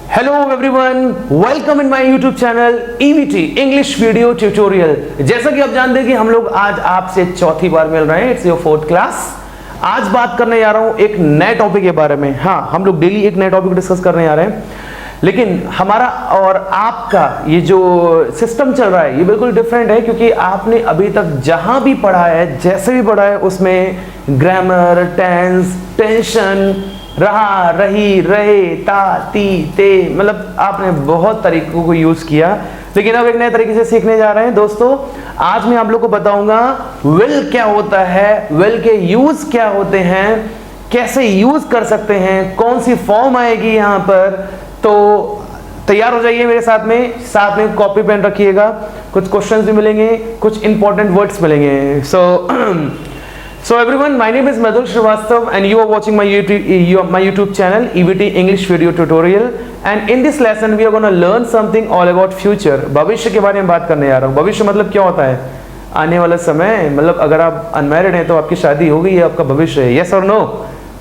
Hello everyone, welcome in my YouTube channel EVT English video tutorial. जैसा कि आप जानते हैं कि हम लोग आज आपसे चौथी बार मिल रहे हैं। It's your fourth class. आज बात करने जा रहा हूं एक नए टॉपिक के बारे में। हाँ, हम लोग डेली एक नए टॉपिक डिस्कस करने जा रहे हैं, लेकिन हमारा और आपका ये जो सिस्टम चल रहा है ये बिल्कुल डिफरेंट है, क्योंकि आपने अभी तक जहां भी पढ़ा है, जैसे भी पढ़ा है, उसमें ग्रामर, टेंस, टेंशन, रहा, रही, रहे, ता, ती, ते, मतलब आपने बहुत तरीकों को यूज किया। लेकिन अब एक नए तरीके से सीखने जा रहे हैं दोस्तों। आज मैं आप लोग को बताऊंगा विल क्या होता है, विल के यूज क्या होते हैं, कैसे यूज कर सकते हैं, कौन सी फॉर्म आएगी यहां पर। तो तैयार हो जाइए मेरे साथ में कॉपी पेन रखिएगा। कुछ क्वेश्चंस भी मिलेंगे, कुछ इंपॉर्टेंट वर्ड्स मिलेंगे। So everyone, my name is Madhur Srivastava and you are watching my YouTube channel EVT English Video Tutorial, and in this lesson we are going to learn something all about future। भविष्य के बारे में बात करने जा रहा हूँ। भविष्य मतलब क्या होता है? आने वाला समय। मतलब अगर आप अनमैरिड हैं तो आपकी शादी हो गई, ये आपका भविष्य है। यस और नो?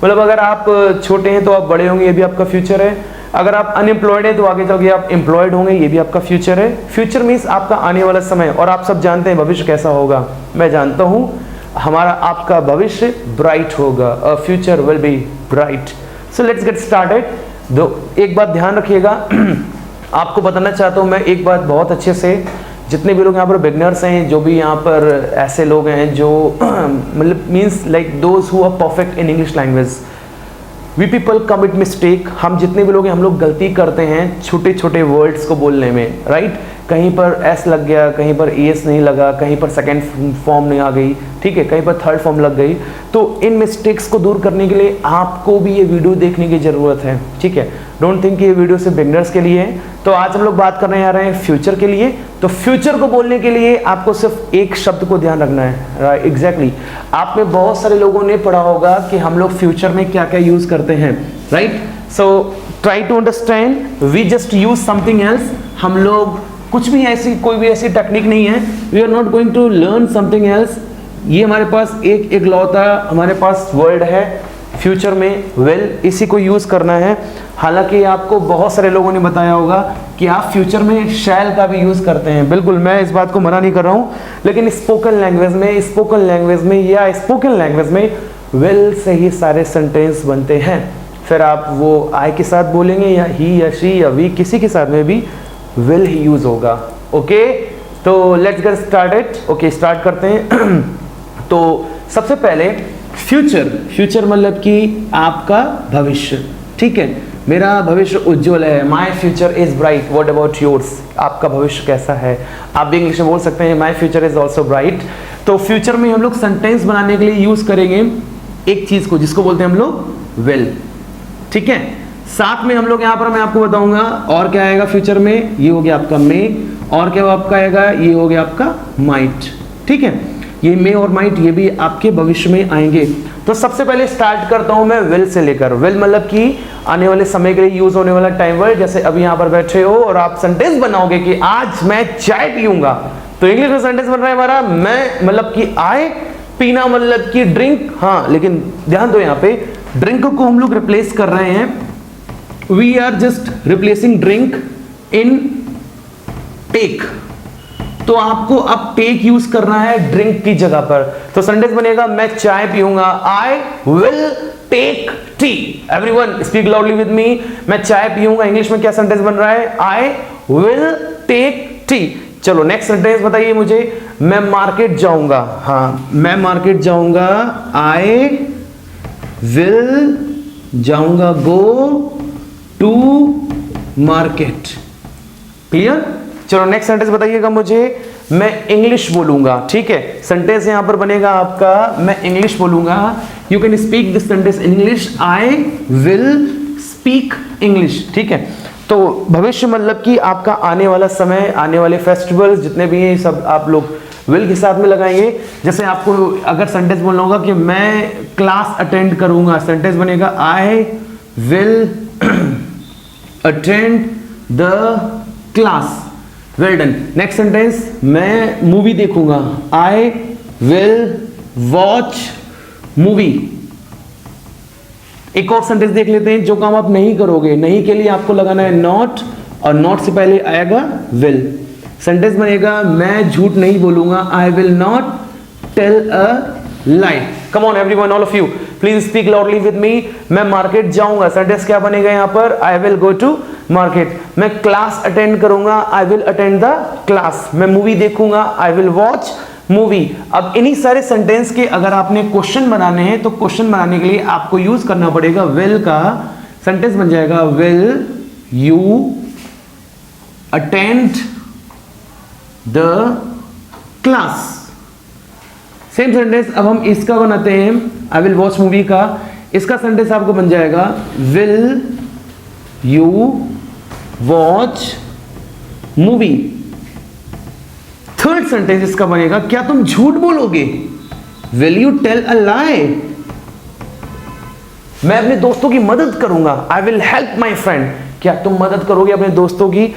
मतलब अगर आप छोटे हैं तो आप बड़े होंगे, ये भी आपका फ्यूचर है। अगर आप अनएम्प्लॉयड हैं तो आगे चल के आप एम्प्लॉयड होंगे, ये भी आपका फ्यूचर है। फ्यूचर मीन्स आपका आने वाला समय। और आप सब जानते हैं भविष्य कैसा होगा। मैं जानता हूँ हमारा आपका भविष्य ब्राइट होगा। A future will be bright. So let's get started. एक बात ध्यान रखिएगा, आपको बताना चाहता हूँ मैं एक बात बहुत अच्छे से। जितने भी लोग यहाँ पर बिगनर्स हैं, जो भी यहाँ पर ऐसे लोग हैं जो मतलब means like those who are perfect in English language, we people commit mistake. हम जितने भी लोग हैं, हम लोग गलती करते हैं छोटे छोटे वर्ड्स को बोलने में, राइट। कहीं पर एस लग गया, कहीं पर एस नहीं लगा, कहीं पर सेकेंड फॉर्म नहीं आ गई, ठीक है, कहीं पर थर्ड फॉर्म लग गई। तो इन मिस्टेक्स को दूर करने के लिए आपको भी ये वीडियो देखने की ज़रूरत है, ठीक है। डोंट थिंक ये वीडियो सिर्फ बिगनर्स के लिए है। तो आज हम लोग बात करने जा रहे हैं फ्यूचर के लिए। तो फ्यूचर को बोलने के लिए आपको सिर्फ एक शब्द को ध्यान रखना है, राइट, एग्जैक्टली। आप में बहुत सारे लोगों ने पढ़ा होगा कि हम लोग फ्यूचर में क्या क्या यूज़ करते हैं, right. So try to understand, we just use something else. हम लोग कुछ भी ऐसी, कोई भी ऐसी टेक्निक नहीं है। We are not going to learn something else. ये हमारे पास एक इकलौता हमारे पास वर्ड है फ्यूचर में, विल। इसी को यूज करना है। हालांकि आपको बहुत सारे लोगों ने बताया होगा कि आप फ्यूचर में शैल का भी यूज करते हैं। बिल्कुल, मैं इस बात को मना नहीं कर रहा हूँ, लेकिन स्पोकन लैंग्वेज में या स्पोकन लैंग्वेज में विल से ही सारे सेंटेंस बनते हैं। फिर आप वो आई के साथ बोलेंगे या ही या शी या वी, किसी के साथ में भी विल ही यूज होगा। ओके, तो let's get started. Okay, start करते हैं। तो सबसे पहले फ्यूचर मतलब कि आपका भविष्य, ठीक है। मेरा भविष्य उज्जवल है, my future is bright. What about yours? आपका भविष्य कैसा है? आप भी इंग्लिश में बोल सकते हैं my future is also bright. तो फ्यूचर में हम लोग सेंटेंस बनाने के लिए यूज करेंगे एक चीज को, जिसको बोलते हैं हम लोग विल, ठीक है। साथ में हम लोग यहाँ पर मैं आपको बताऊंगा और क्या आएगा फ्यूचर में। ये हो गया आपका मे, और क्या आपका आएगा, ये हो गया आपका माइट, ठीक है। ये मे और माइट ये भी आपके भविष्य में आएंगे। तो सबसे पहले स्टार्ट करता हूं मैं विल से लेकर। विल मतलब कि आने वाले समय के लिए यूज होने वाला टाइम वर्ड। जैसे अभी यहाँ पर बैठे हो और आप सेंटेंस बनाओगे कि आज मैं चाय पीऊंगा, तो इंग्लिश में सेंटेंस बन रहा है हमारा मैं मतलब कि आए, पीना मतलब कि ड्रिंक। हाँ, लेकिन ध्यान दो, यहाँ पे ड्रिंक को हम लोग रिप्लेस कर रहे हैं। We are just replacing drink in take। तो आपको अब टेक यूज करना है ड्रिंक की जगह पर। तो सेंटेंस बनेगा मैं चाय पीऊंगा, I will take tea. Everyone speak loudly with me. मैं चाय पीऊंगा, इंग्लिश में क्या सेंटेंस बन रहा है? I will take tea. चलो नेक्स्ट सेंटेंस बताइए मुझे। मैं मार्केट जाऊंगा। हाँ, मैं मार्केट जाऊंगा, आई विल जाऊंगा, गो टू मार्केट। क्लियर? चलो नेक्स्ट सेंटेंस बताइएगा मुझे। मैं इंग्लिश बोलूंगा, ठीक है। सेंटेंस यहां पर बनेगा आपका मैं इंग्लिश बोलूंगा। You can speak this sentence in English, I will speak English, ठीक है। तो भविष्य मतलब कि आपका आने वाला समय, आने वाले फेस्टिवल्स जितने भी हैं, सब आप लोग विल के साथ में लगाएंगे। जैसे आपको अगर सेंटेंस बोलना होगा कि मैं क्लास अटेंड करूंगा, सेंटेंस बनेगा I will attend the class। well done। next sentence, मैं मूवी देखूंगा, I will watch movie। एक और सेंटेंस देख लेते हैं, जो काम आप नहीं करोगे, नहीं के लिए आपको लगाना है नॉट, और नॉट से पहले आएगा विल। सेंटेंस बनेगा मैं झूठ नहीं बोलूंगा, I will not tell a lie. Come on everyone, all of you please speak loudly with me. मैं मार्केट जाऊंगा, सेंटेंस क्या बनेगा यहां पर, I will go to market. मैं क्लास अटेंड करूंगा, I will attend the class. मैं movie देखूंगा, आई विल वॉच मूवी। अब इन्हीं सारे सेंटेंस के अगर आपने क्वेश्चन बनाने हैं तो क्वेश्चन बनाने के लिए आपको यूज करना पड़ेगा विल का। सेंटेंस बन जाएगा will you attend the class. Same sentence अब हम इसका बनाते हैं, आई विल वॉच मूवी का। इसका सेंटेंस आपको बन जाएगा will you watch movie. Third sentence इसका बनेगा, क्या तुम झूठ बोलोगे, will you tell a lie. मैं अपने दोस्तों की मदद करूंगा, I will help my friend. क्या तुम मदद करोगे अपने दोस्तों की,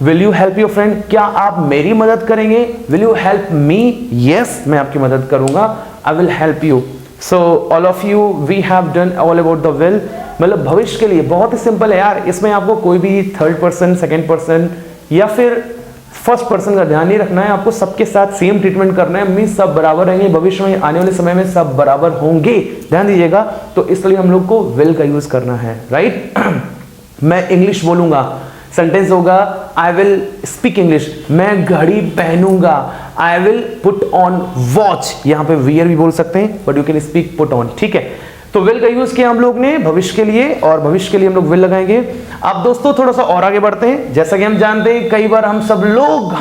will you help your friend. क्या आप मेरी मदद करेंगे, will you help me. Yes, मैं आपकी मदद करूंगा, I will help you. So all of you we have done all about the will. मतलब भविष्य के लिए बहुत ही सिंपल है यार, इसमें आपको कोई भी थर्ड पर्सन, सेकेंड पर्सन या फिर फर्स्ट पर्सन का ध्यान नहीं रखना है। आपको सबके साथ सेम ट्रीटमेंट करना है। मीन्स सब बराबर रहेंगे, भविष्य में आने वाले समय में सब बराबर होंगे, ध्यान दीजिएगा। तो इसलिए हम लोग को विल का यूज करना है, राइट। मैं इंग्लिश बोलूंगा, सेंटेंस होगा आई विल स्पीक इंग्लिश। मैं घड़ी पहनूंगा, I will put on watch. यहां पे वियर भी बोल सकते हैं, but you can speak put on, ठीक है। तो विल का यूज किया हम लोग ने भविष्य के लिए, और भविष्य के लिए हम लोग विल लगाएंगे। अब दोस्तों थोड़ा सा और आगे बढ़ते हैं। जैसा कि हम जानते हैं कई बार हम सब लोग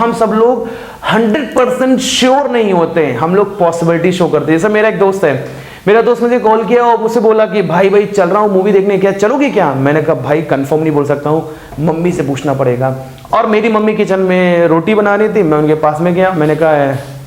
100% श्योर नहीं होते हैं, हम लोग पॉसिबिलिटी शो करते हैं। जैसे मेरा एक दोस्त है, मेरा दोस्त मुझे कॉल किया और मुझसे बोला कि भाई चल रहा हूँ मूवी देखने, क्या चलोगे क्या। मैंने कहा भाई कंफर्म नहीं बोल सकता हूँ, मम्मी से पूछना पड़ेगा। और मेरी मम्मी किचन में रोटी बना रही थी, मैं उनके पास में गया, मैंने कहा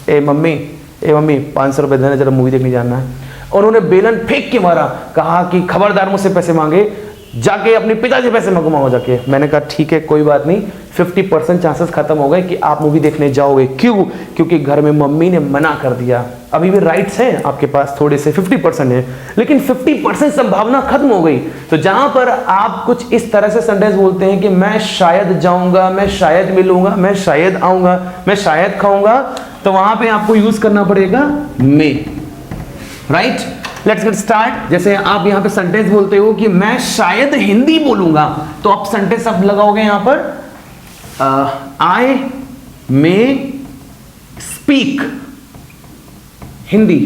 ए मम्मी 500 रुपये देना, जरा मूवी देखने जाना है। और उन्होंने बेलन फेंक के मारा, कहा कि खबरदार मुझसे पैसे मांगे, जाके अपने पिताजी पैसे मंगवाओ जाके। मैंने कहा ठीक है कोई बात नहीं, 50% चांसेस खत्म हो गए कि आप मूवी देखने जाओगे। क्यों? क्योंकि घर में मम्मी ने मना कर दिया। अभी भी राइट्स हैं आपके पास, थोड़े से 50% है, लेकिन 50% संभावना खत्म हो गई। तो जहां पर आप कुछ इस तरह से सेंटेंस बोलते हैं कि मैं शायद जाऊंगा, मैं शायद मिलूंगा, मैं शायद आऊंगा, मैं शायद खाऊंगा, तो वहां पे आपको यूज करना पड़ेगा मे, राइट। Let's get start. जैसे आप यहां पे सेंटेंस बोलते हो कि मैं शायद हिंदी बोलूंगा, तो आप सेंटेंस अब लगाओगे यहां पर I may speak Hindi.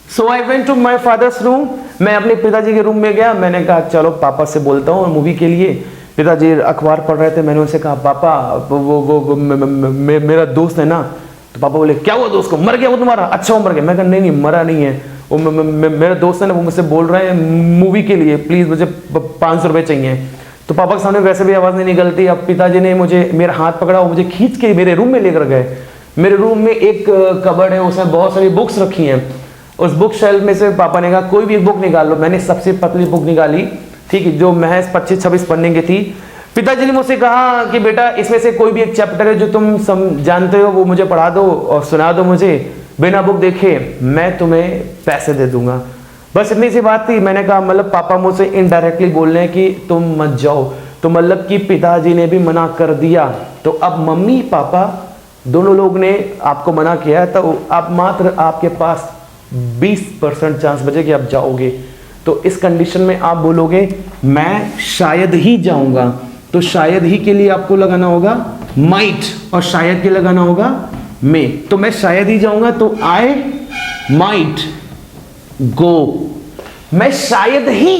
So I went to my father's room. मैं अपने पिताजी के रूम में गया, मैंने कहा चलो पापा से बोलता हूँ मूवी के लिए। पिताजी अखबार पढ़ रहे थे, मैंने उनसे कहा पापा वो मेरा दोस्त है ना। तो पापा बोले क्या हुआ दोस्त को, मर गया वो तुम्हारा? अच्छा वो मर गया। मैं कहा नहीं मरा नहीं है, वो मेरा दोस्त है ना, वो मुझसे बोल रहे हैं मूवी के लिए प्लीज मुझे 500 रुपये चाहिए। तो पापा के सामने वैसे भी आवाज नहीं निकलती। अब पिताजी ने मुझे मेरा हाथ पकड़ा और मुझे खींच के मेरे रूम में लेकर गए। मेरे रूम में एक कबर्ड है, उसमें बहुत सारी बुक्स रखी हैं। उस बुक शेल्फ में से पापा ने कहा कोई भी एक बुक निकाल लो। मैंने सबसे पतली बुक निकाली, ठीक है, जो महज 25-26 पन्ने की थी। पिताजी ने मुझसे कहा कि बेटा इसमें से कोई भी एक चैप्टर है जो तुम जानते हो, वो मुझे पढ़ा दो और सुना दो मुझे, बिना बुक देखे मैं तुम्हें पैसे दे दूंगा। बस इतनी सी बात थी। मैंने कहा मतलब पापा मुझसे इनडायरेक्टली बोल रहे हैं कि तुम मत जाओ, तो मतलब कि पिताजी ने भी मना कर दिया। तो अब मम्मी पापा दोनों लोग ने आपको मना किया, तो अब मात्र आपके पास 20% चांस बचे कि आप जाओगे। तो इस कंडीशन में आप बोलोगे मैं शायद ही जाऊंगा। तो शायद ही के लिए आपको लगाना होगा माइट, और शायद के लगाना होगा मे। तो मैं शायद ही जाऊंगा, तो आई माइट गो। मैं शायद ही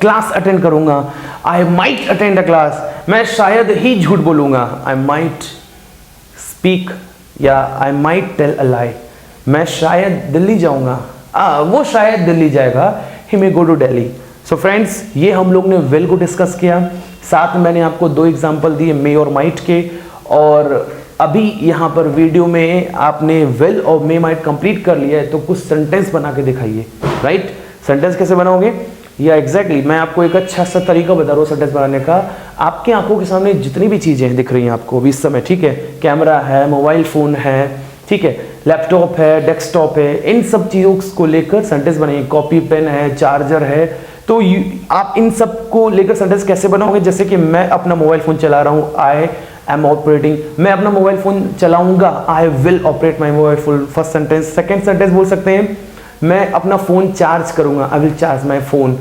क्लास अटेंड करूंगा, I might attend a class. मैं शायद ही झूठ बोलूंगा, आई माइट स्पीक या I might tell a lie. मैं शायद दिल्ली जाऊंगा, वो शायद दिल्ली जाएगा, he may go to Delhi. So friends, ये हम लोग ने विल को डिस्कस किया। साथ में मैंने आपको 2 एग्जाम्पल दिए मे और माइट के, और अभी यहाँ पर वीडियो में आपने विल और मे माइट कंप्लीट कर लिया है, तो कुछ सेंटेंस बना के दिखाइए, राइट। सेंटेंस कैसे बनाओगे या एग्जैक्टली मैं आपको एक अच्छा सा तरीका बता रहा हूँ सेंटेंस बनाने का। आपके आंखों के सामने जितनी भी चीजें दिख रही हैं आपको अभी इस समय, ठीक है, कैमरा है, मोबाइल फोन है, ठीक है, लैपटॉप है, डेस्कटॉप है, इन सब चीज़ों को लेकर सेंटेंस बनाइए। कॉपी पेन है, चार्जर है, तो आप इन सब को लेकर सेंटेंस कैसे बनाओगे? जैसे कि मैं अपना मोबाइल फ़ोन चला रहा हूँ, आई एम ऑपरेटिंग, मैं अपना मोबाइल फ़ोन चलाऊंगा, I will operate my mobile phone, first sentence. Second sentence बोल सकते हैं, मैं अपना फ़ोन चार्ज करूंगा, I will charge my phone.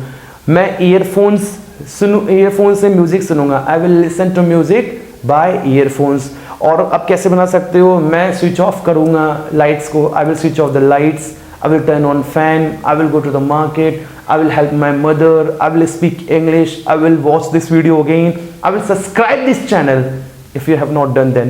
मैं ईयरफोन से म्यूजिक सुनूंगा, I will listen to music by earphones. और अब कैसे बना सकते हो? मैं स्विच ऑफ करूंगा लाइट्स को, I will switch off the lights, I will turn on fan, I will go to the market, I will help my mother, I will speak English, I will watch this video again, I will subscribe this channel if you have not done then.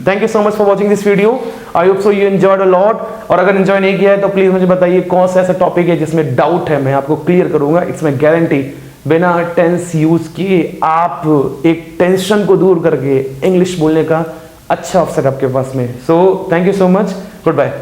Thank you so much for watching this video. I hope so you enjoyed a lot. और अगर enjoy नहीं किया है तो please मुझे बताइए कौन सा ऐसा टॉपिक है जिसमें डाउट है, मैं आपको क्लियर करूंगा। इट्स माई गारंटी, बिना टेंस यूज किए आप एक टेंशन को दूर करके इंग्लिश बोलने का अच्छा अवसर आपके पास में। So thank you so much, good bye.